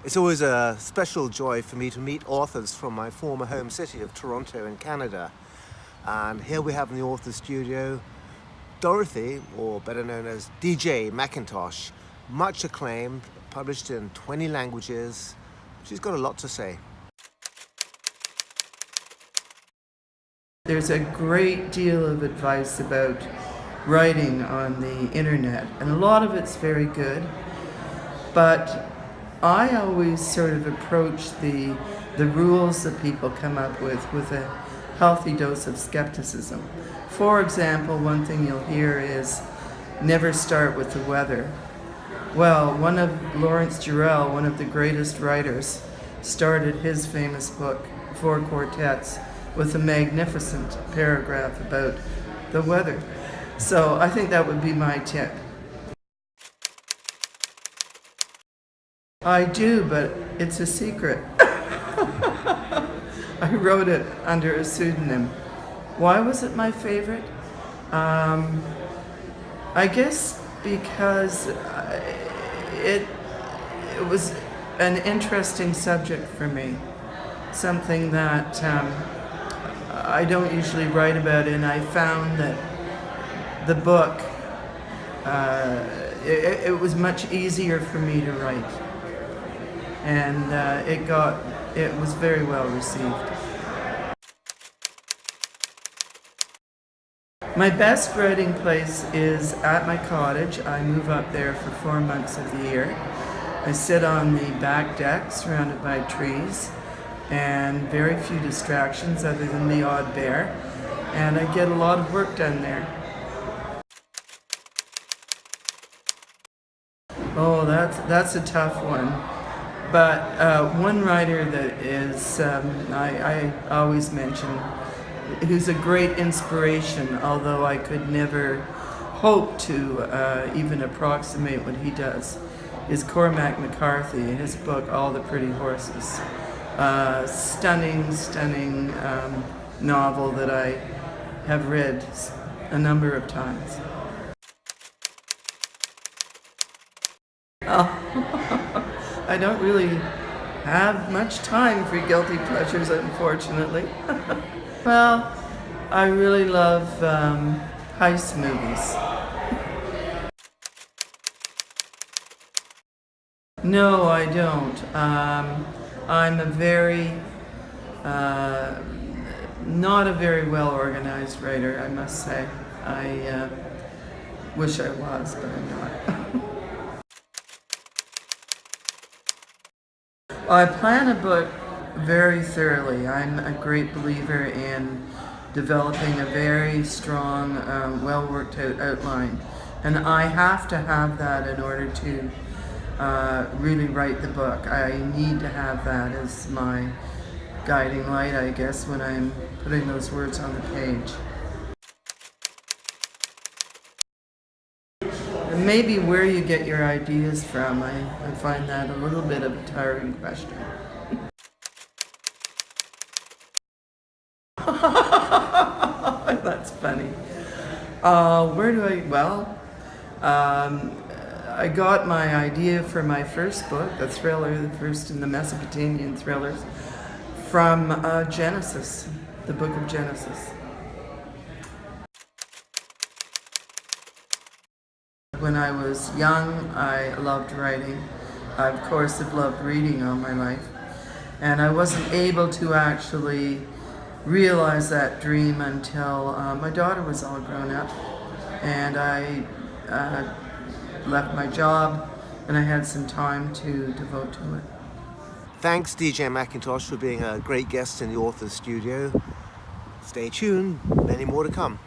It's always a special joy for me to meet authors from my former home city of Toronto in Canada. And here we have in the author studio Dorothy, or better known as DJ McIntosh, much acclaimed, published in 20 languages. She's got a lot to say. There's a great deal of advice about writing on the internet, and a lot of it's very good, but I always sort of approach the rules that people come up with a healthy dose of skepticism. For example, one thing you'll hear is never start with the weather. Well, one of Lawrence Durrell, one of the greatest writers, started his famous book, Four Quartets, with a magnificent paragraph about the weather. So I think that would be my tip. I do, but it's a secret. I wrote it under a pseudonym. Why was it my favorite? I guess because it was an interesting subject for me. Something that I don't usually write about, and I found that the book, it was much easier for me to write. And it was very well received. My best writing place is at my cottage. I move up there for 4 months of the year. I sit on the back deck surrounded by trees and very few distractions other than the odd bear, and I get a lot of work done there. Oh, that's a tough one. But one writer that is, I always mention, who's a great inspiration, although I could never hope to even approximate what he does, is Cormac McCarthy. His book, All the Pretty Horses. Stunning novel that I have read a number of times. Oh. I don't really have much time for guilty pleasures, unfortunately. Well, I really love heist movies. No, I don't. I'm not a very well organized writer, I must say. I wish I was, but I'm not. I plan a book very thoroughly. I'm a great believer in developing a very strong, well-worked out outline. And I have to have that in order to really write the book. I need to have that as my guiding light, I guess, when I'm putting those words on the page. Maybe where you get your ideas from, I find that a little bit of a tiring question. That's funny. I got my idea for my first book, the thriller, the first in the Mesopotamian thrillers, from Genesis, the book of Genesis. When I was young, I loved writing. I, of course, have loved reading all my life. And I wasn't able to actually realize that dream until my daughter was all grown up. And I left my job, and I had some time to devote to it. Thanks, DJ McIntosh, for being a great guest in the author studio. Stay tuned, many more to come.